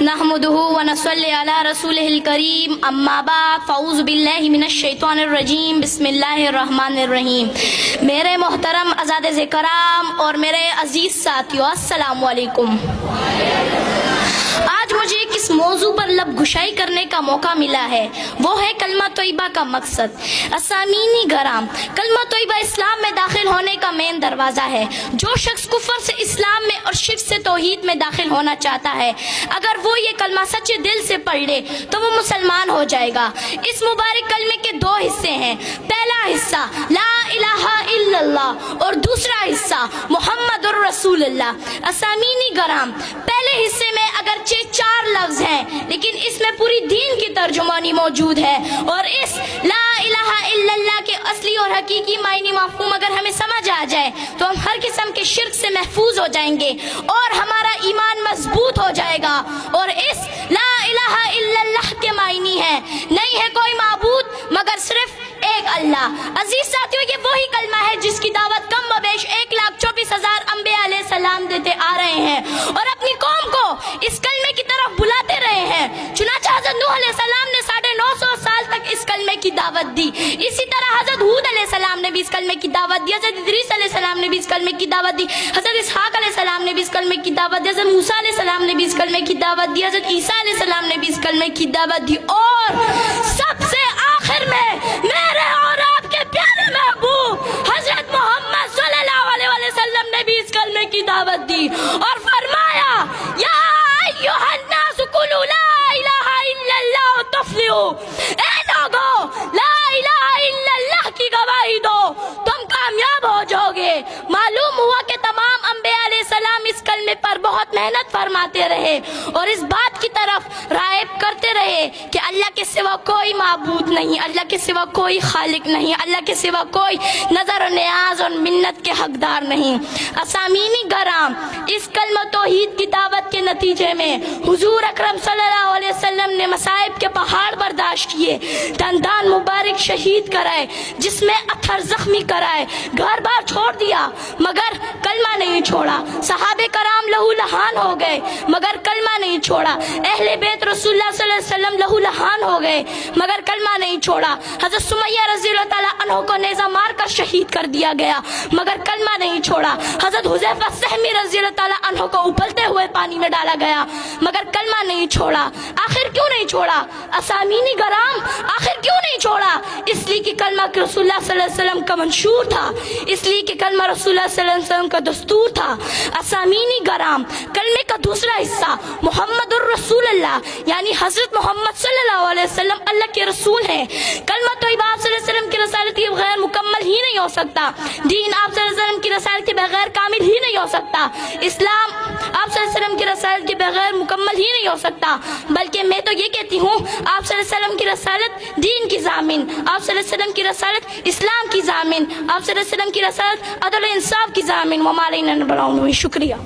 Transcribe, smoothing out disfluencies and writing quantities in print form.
नहमदुहु व नसल्ली अला रसूलिहिल करीम अम्मा बाद फ़अऊज़ु बिल्लाहि मिनश शैतानिर रजीम बिस्मिल्लाहिर रहमानिर रहीम। मेरे मोहतरम अज़ाद कराम और मेरे अजीज़ साथियों, अस्सलामु अलैकुम। आज मुझे किस मौजू पर लब घुशाई करने का मौका मिला है, वो है कलमा तोयबा का मकसद। असामीनी गराम, कलमा तोयबा इस्लाम में दाखिल होने का मेन दरवाज़ा है। जो शख्स कुफर से इस्लाम में और शिर्क से तौहीद में दाखिल होना चाहता है, अगर वो ये कलमा सच्चे दिल से पढ़ ले तो वो मुसलमान हो जाएगा। इस मुबारक कलमे के दो हिस्से हैं। पहला हिस्सा ला इलाहा इल्लल्लाह और दूसरा हिस्सा मुहम्मदुर रसूलुल्लाह। असामीनी गराम, पहले हिस्से में अगरचे 4 लफ्ज हैं, लेकिन इसमें पूरी दीन की तर्जुमानी मौजूद है। और इस ला इलाहा इल्लल्लाह के असली और हकीकी मायने मफ़हूम अगर हमें समझ आ जाए तो हम हर किस्म के शिर्क से महफूज हो जाएंगे और हमारा ईमान मजबूत हो जाएगा। और इस ला इलाहा इल्लल्लाह के मायने हैं, नहीं है कोई माबूद मगर सिर्फ एक अल्लाह। अजीज साथियों, ये वही कलमा है जिसकी दावत कम बबेश 1,24,000 अंबिया अलैहिस्सलाम देते आ रहे हैं और अपनी कौम को इस कलमे की तरफ बुलाते रहे हैं। चुनांचे हज़रत नूह अलैहिस्सलाम ने 950 साल तक इस कलमे की दावत दी। इसी तरह हज़रत हूद अलैहिस्सलाम ने भी इस कलमे की दावत दी, हज़रत इदरीस अलैहिस्सलाम ने भी इस कलमे की दावत दी, हज़रत इसहाक अलैहिस्सलाम ने भी इस कलमे की दावत दी, हज़रत मूसा अलैहिस्सलाम ने भी इस कलमे की दावत दी, हज़रत ईसा अलैहिस्सलाम ने भी इस कलमे की दावत दी। और सबसे आखिर में मेरे और आपके प्यारे महबूब हज़रत मोहम्मद सल्लल्लाहु अलैहि वसल्लम ने भी इस कलमे की दावत दी और फरमाया, या अय्युहन्नास कुलू ला इलाहा इल्लल्लाह तुफ्लिहू। ए लोगों, ला इलाहा इल्लल्लाह की गवाही दो, तुम कामयाब हो जाओगे। मालूम हुआ कि तमाम अंबिया अलैहिस्सलाम इस कलमे पर बहुत मेहनत फरमाते रहे और इस बात की तरफ राइब करते रहे कि अल्लाह के सिवा कोई माबूद नहीं, अल्लाह के सिवा कोई खालिक नहीं, अल्लाह के सिवा कोई नजर और नियाज और मिन्नत के हकदार नहीं। असामीनी गराम, इस कलमा तौहीद की दावत के नतीजे में हुजूर अकरम सल्लल्लाहु अलैहि वसल्लम ने मसाइब के पहाड़ बर्दाश्त किए, दंदान मुबारक शहीद कराए, जिसमें अथर जख्मी कराए, घर बार छोड़ दिया मगर कलमा नहीं छोड़ा। सहाबे कराम लहू लहान हो गए मगर कलमा नहीं छोड़ा। अहले बैत रसूलुल्लाह सल्लल्लाहु अलैहि वसल्लम लहू लहान हो गए मगर कलमा नहीं छोड़ा। हज़रत सुमैया रज़ियल्लाहु ताला अन्हा को नेज़ा मार कर शहीद कर दिया गया मगर कलमा नहीं छोड़ा। हज़रत हुज़ैफा सहमी रज़ियल्लाहु ताला अन्हा को उबलते हुए पानी में डाला गया मगर कलमा नहीं छोड़ा। आखिर क्यों नहीं छोड़ा? असामीनी गराम, आखिर क्यों नहीं छोड़ा? इसलिए कि कलमा रसूलुल्लाह सल्लल्लाहु अलैहि वसल्लम का मंशूर था, इसलिए कि कलमा रसूलुल्लाह सल्लल्लाहु अलैहि वसल्लम का दस्तूर था। असामीनी गराम, कलमे का दूसरा हिस्सा मुहम्मदुर रसूलुल्लाह यानी हजरत मोहम्मद सल्लल्लाहु अलैहि वसल्लम अल्लाह के रसूल हैं। कलमा तोयबा आप सल्लल्लाहु अलैहि वसल्लम की रसालत के बगैर मुकम्मल ही नहीं हो सकता। दीन आप सल्लल्लाहु अलैहि वसल्लम की रसालत के बगैर कामिल ही नहीं हो सकता। इस्लाम आप सल्लल्लाहु अलैहि वसल्लम की रसालत के बगैर मुकम्मल ही नहीं हो सकता। बल्कि मैं तो ये कहती हूँ, आप सल्लल्लाहु अलैहि वसल्लम की रसालत दीन की जामिन, आप सल्लल्लाहु अलैहि वसल्लम की रसालत इस्लाम की जामिन, आप सल्लल्लाहु अलैहि वसल्लम की रसालत अदल इंसाफ की जामिन। वमा अलैना इल्लल बलाग। शुक्रिया।